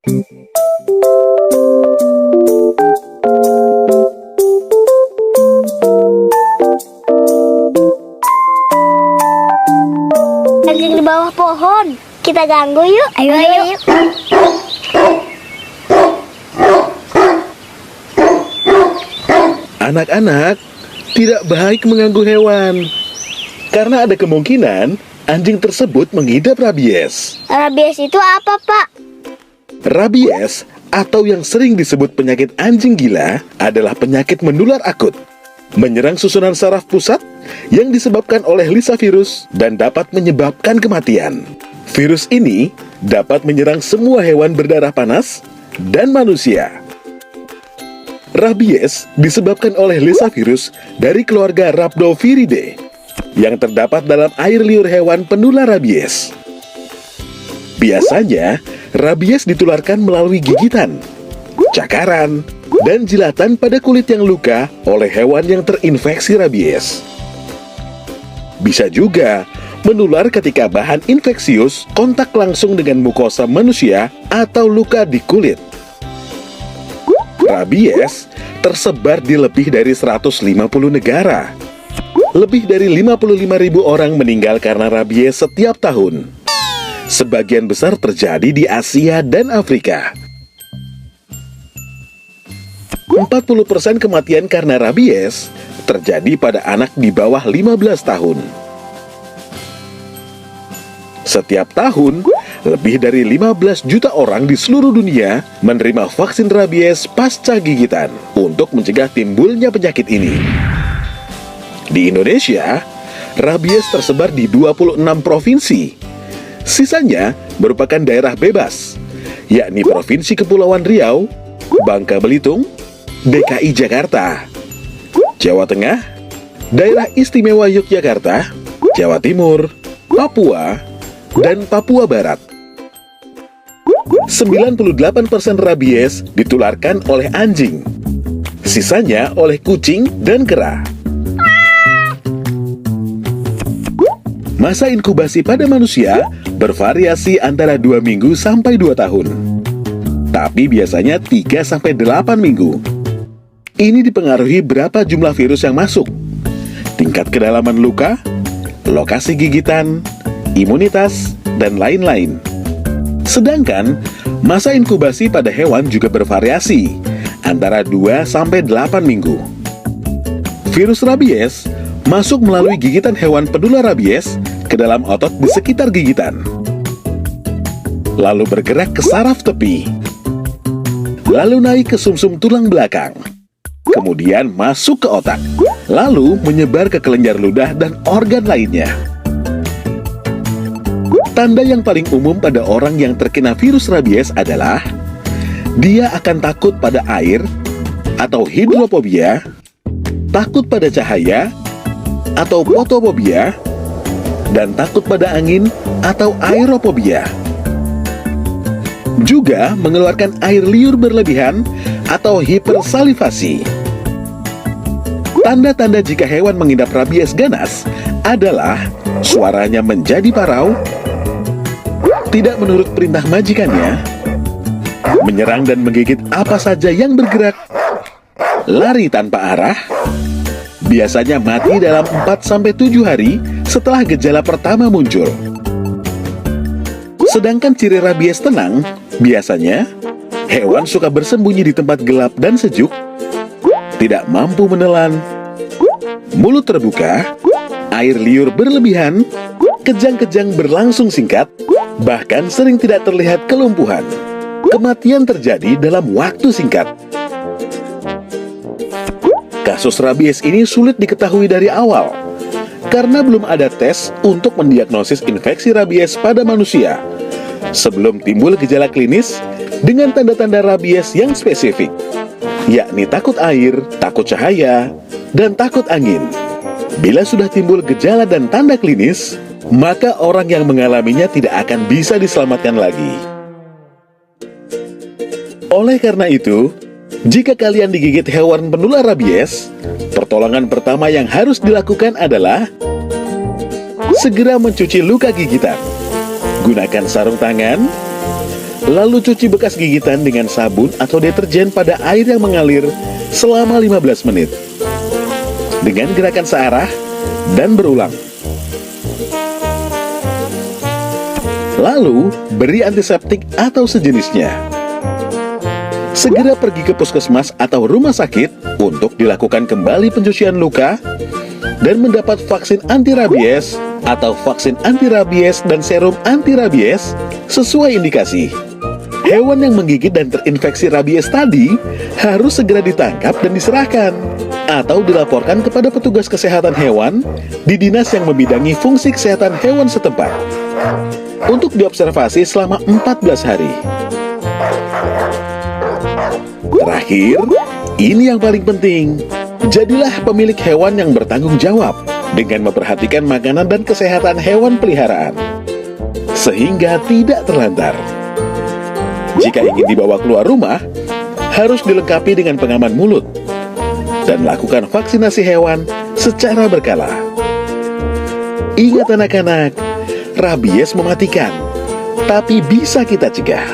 Anjing di bawah pohon. Kita ganggu yuk. Ayo. Anak-anak, tidak baik mengganggu hewan. Karena ada kemungkinan anjing tersebut mengidap rabies. Rabies itu apa, Pak? Rabies, atau yang sering disebut penyakit anjing gila, adalah penyakit menular akut. Menyerang susunan saraf pusat yang disebabkan oleh lisavirus dan dapat menyebabkan kematian. Virus ini dapat menyerang semua hewan berdarah panas dan manusia. Rabies disebabkan oleh lisavirus dari keluarga Rhabdoviridae yang terdapat dalam air liur hewan penular rabies. Biasanya, rabies ditularkan melalui gigitan, cakaran, dan jilatan pada kulit yang luka oleh hewan yang terinfeksi rabies. Bisa juga menular ketika bahan infeksius kontak langsung dengan mukosa manusia atau luka di kulit. Rabies tersebar di lebih dari 150 negara. Lebih dari 55.000 orang meninggal karena rabies setiap tahun. Sebagian besar terjadi di Asia dan Afrika. 40% kematian karena rabies terjadi pada anak di bawah 15 tahun. Setiap tahun, lebih dari 15 juta orang di seluruh dunia menerima vaksin rabies pasca gigitan untuk mencegah timbulnya penyakit ini. Di Indonesia, rabies tersebar di 26 provinsi. Sisanya merupakan daerah bebas, yakni Provinsi Kepulauan Riau, Bangka Belitung, DKI Jakarta, Jawa Tengah, Daerah Istimewa Yogyakarta, Jawa Timur, Papua, dan Papua Barat. 98% rabies ditularkan oleh anjing, sisanya oleh kucing dan kera. Masa inkubasi pada manusia bervariasi antara 2 minggu sampai 2 tahun. Tapi biasanya 3 sampai 8 minggu. Ini dipengaruhi berapa jumlah virus yang masuk, tingkat kedalaman luka, lokasi gigitan, imunitas, dan lain-lain. Sedangkan masa inkubasi pada hewan juga bervariasi antara 2 sampai 8 minggu. Virus rabies masuk melalui gigitan hewan penular rabies ke dalam otot di sekitar gigitan, lalu bergerak ke saraf tepi, lalu naik ke sumsum tulang belakang, kemudian masuk ke otak, lalu menyebar ke kelenjar ludah dan organ lainnya. Tanda yang paling umum pada orang yang terkena virus rabies adalah dia akan takut pada air atau hidrofobia, takut pada cahaya atau fotofobia, dan takut pada angin atau aerofobia. Juga mengeluarkan air liur berlebihan atau hipersalivasi. Tanda-tanda jika hewan mengidap rabies ganas adalah suaranya menjadi parau, tidak menurut perintah majikannya, menyerang dan menggigit apa saja yang bergerak, lari tanpa arah, biasanya mati dalam 4-7 hari setelah gejala pertama muncul. Sedangkan ciri rabies tenang, biasanya hewan suka bersembunyi di tempat gelap dan sejuk, tidak mampu menelan, mulut terbuka, air liur berlebihan, kejang-kejang berlangsung singkat, bahkan sering tidak terlihat kelumpuhan. Kematian terjadi dalam waktu singkat. Kasus rabies ini sulit diketahui dari awal, karena belum ada tes untuk mendiagnosis infeksi rabies pada manusia sebelum timbul gejala klinis dengan tanda-tanda rabies yang spesifik, yakni takut air, takut cahaya, dan takut angin. Bila sudah timbul gejala dan tanda klinis, maka orang yang mengalaminya tidak akan bisa diselamatkan lagi. Oleh karena itu, jika kalian digigit hewan penular rabies, pertolongan pertama yang harus dilakukan adalah segera mencuci luka gigitan. Gunakan sarung tangan, Lalu cuci bekas gigitan dengan sabun atau deterjen pada air yang mengalir selama 15 menit. Dengan gerakan searah dan berulang. Lalu, beri antiseptik atau sejenisnya. Segera pergi ke puskesmas atau rumah sakit untuk dilakukan kembali pencucian luka dan mendapat vaksin anti-rabies atau vaksin anti-rabies dan serum anti-rabies sesuai indikasi. Hewan yang menggigit dan terinfeksi rabies tadi harus segera ditangkap dan diserahkan atau dilaporkan kepada petugas kesehatan hewan di dinas yang membidangi fungsi kesehatan hewan setempat untuk diobservasi selama 14 hari. Terakhir, ini yang paling penting. Jadilah pemilik hewan yang bertanggung jawab dengan memperhatikan makanan dan kesehatan hewan peliharaan, sehingga tidak terlantar. Jika ingin dibawa keluar rumah, harus dilengkapi dengan pengaman mulut dan lakukan vaksinasi hewan secara berkala. Ingat anak-anak, rabies mematikan, tapi bisa kita cegah.